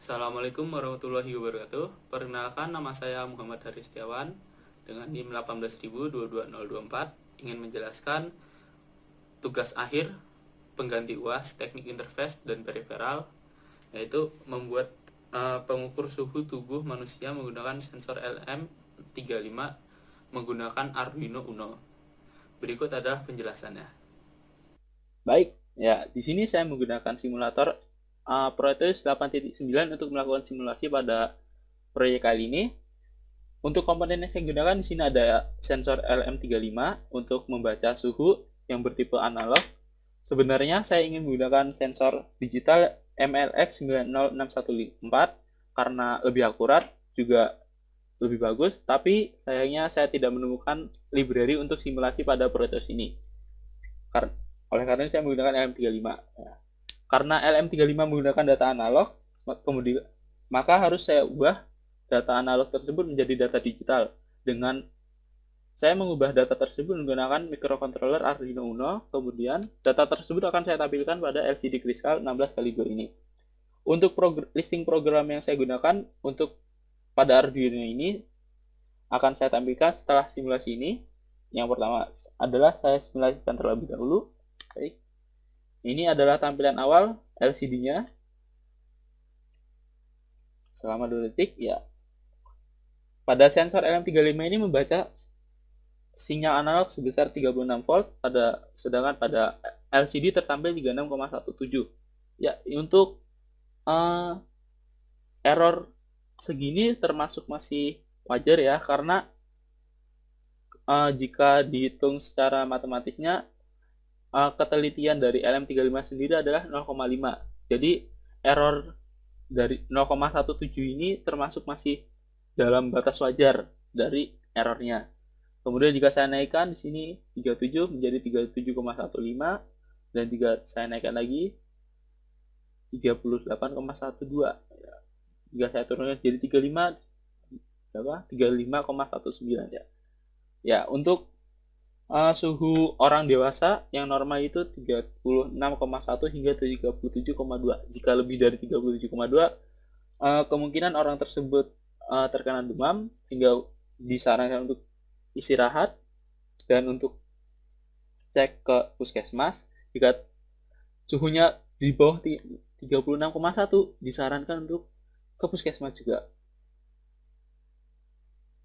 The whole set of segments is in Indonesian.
Assalamualaikum warahmatullahi wabarakatuh. Perkenalkan, nama saya Muhammad Haris Setiawan dengan NIM 18.22024, ingin menjelaskan tugas akhir pengganti UAS teknik interface dan periferal, yaitu membuat pengukur suhu tubuh manusia menggunakan sensor LM35 menggunakan Arduino Uno. Berikut adalah penjelasannya. Baik, ya di sini saya menggunakan simulator Prometheus 8.9 untuk melakukan simulasi pada proyek kali ini. Untuk komponen yang saya gunakan di sini ada sensor LM35 untuk membaca suhu yang bertipe analog. Sebenarnya saya ingin menggunakan sensor digital MLX 90614 karena lebih akurat, juga lebih bagus, tapi sayangnya saya tidak menemukan library untuk simulasi pada Prometheus ini. Oleh karena saya menggunakan LM35. Karena LM35 menggunakan data analog, kemudian maka harus saya ubah data analog tersebut menjadi data digital. Dengan saya mengubah data tersebut menggunakan microcontroller Arduino Uno, kemudian data tersebut akan saya tampilkan pada LCD Crystal 16x2 ini. Untuk listing program yang saya gunakan untuk pada Arduino ini akan saya tampilkan setelah simulasi ini. Yang pertama adalah saya simulasikan terlebih dahulu. Baik. Ini adalah tampilan awal LCD-nya. Selama 2 detik, ya. Pada sensor LM35 ini membaca sinyal analog sebesar 36 volt, sedangkan pada LCD tertampil 36,17. Ya, untuk error segini termasuk masih wajar ya, karena jika dihitung secara matematisnya, ketelitian dari LM35 sendiri adalah 0,5. Jadi error dari 0,17 ini termasuk masih dalam batas wajar dari errornya. Kemudian jika saya naikkan di sini 37 menjadi 37,15, dan jika saya naikkan lagi 38,12. Jika saya turunkan jadi 35,19 ya. Ya, untuk suhu orang dewasa yang normal itu 36,1 hingga 37,2. Jika lebih dari 37,2, kemungkinan orang tersebut terkena demam, sehingga disarankan untuk istirahat dan untuk cek ke puskesmas. Jika suhunya di bawah 36,1, disarankan untuk ke puskesmas juga,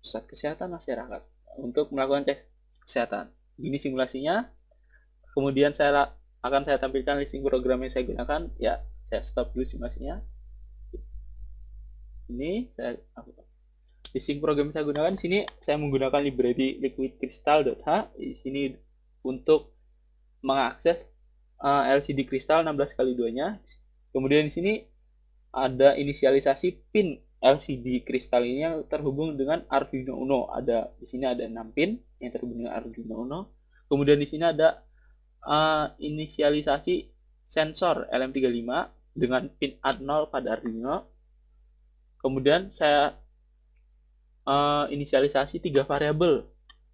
pusat kesehatan masyarakat, untuk melakukan cek kesehatan. Ini simulasinya. Kemudian saya tampilkan listing program yang saya gunakan. Ya, saya stop dulu simulasinya. Ini saya listing program yang saya gunakan. Di sini saya menggunakan library liquidcrystal.h di sini untuk mengakses LCD Crystal 16x2-nya. Kemudian di sini ada inisialisasi pin LCD Crystal ini yang terhubung dengan Arduino Uno. Di sini ada 6 pin yang terhubung dengan Arduino Uno. Kemudian di sini ada inisialisasi sensor LM35 dengan pin add0 pada Arduino. Kemudian saya inisialisasi 3 variabel,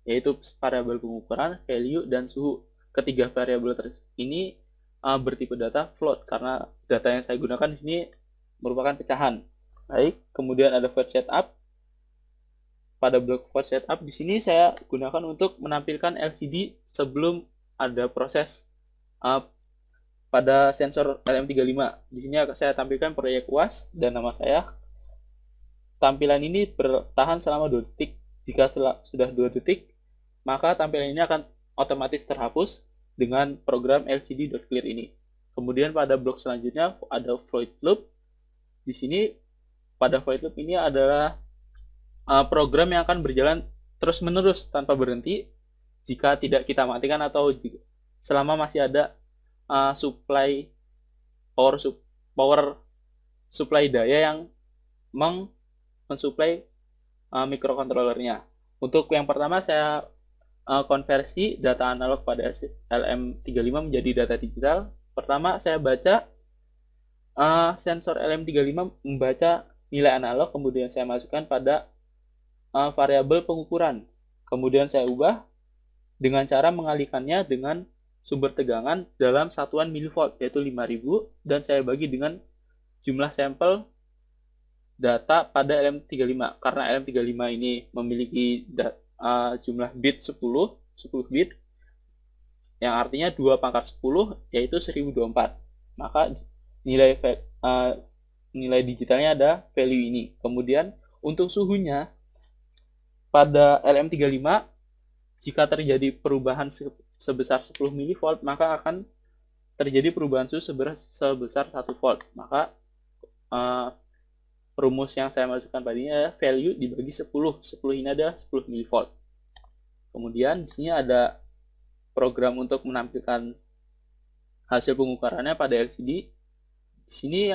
yaitu variabel pengukuran, value, dan suhu. Ketiga variabel ini bertipe data float karena data yang saya gunakan di sini merupakan pecahan. Baik, kemudian ada void setup. Pada blok void setup di sini saya gunakan untuk menampilkan LCD sebelum ada proses pada sensor LM35. Di sini saya tampilkan proyek UAS dan nama saya. Tampilan ini bertahan selama 2 detik. Jika sudah 2 detik, maka tampilan ini akan otomatis terhapus dengan program lcd.clear ini. Kemudian pada blok selanjutnya ada void loop. Di sini pada void loop ini adalah program yang akan berjalan terus-menerus tanpa berhenti jika tidak kita matikan atau selama masih ada supply power supply daya yang mensuplai microcontrollernya. Untuk yang pertama saya konversi data analog pada LM35 menjadi data digital. Pertama saya baca sensor LM35 membaca nilai analog, kemudian saya masukkan pada variabel pengukuran. Kemudian saya ubah dengan cara mengalihkannya dengan sumber tegangan dalam satuan milivolt, yaitu 5000, dan saya bagi dengan jumlah sampel data pada LM35. Karena LM35 ini memiliki jumlah bit 10 bit, yang artinya 2 pangkat 10 yaitu 1024. Maka nilai nilai digitalnya ada value ini. Kemudian untuk suhunya pada LM35, jika terjadi perubahan sebesar 10 mV, maka akan terjadi perubahan suhu sebesar 1 volt. Maka rumus yang saya masukkan tadi adalah value dibagi 10. 10 ini ada 10 mV. Kemudian di sini ada program untuk menampilkan hasil pengukurannya pada LCD. Di sini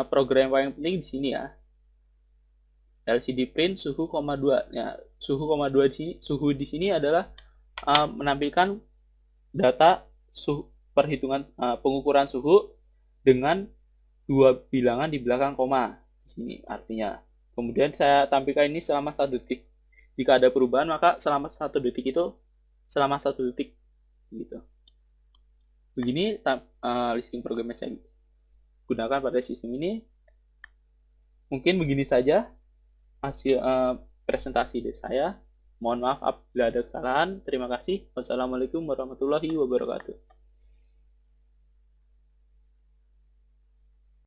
program yang paling penting di sini ya. LCD print suhu, 2. Ya, suhu, 2 di sini. Suhu di sini adalah menampilkan data perhitungan pengukuran suhu dengan 2 bilangan di belakang koma. Di sini artinya. Kemudian saya tampilkan ini selama 1 detik. Jika ada perubahan, maka selama 1 detik itu selama 1 detik gitu. Begini listing program yang saya gunakan pada sistem ini. Mungkin begini saja hasil presentasi dari saya. Mohon maaf apabila ada kesalahan. Terima kasih. Wassalamualaikum warahmatullahi wabarakatuh.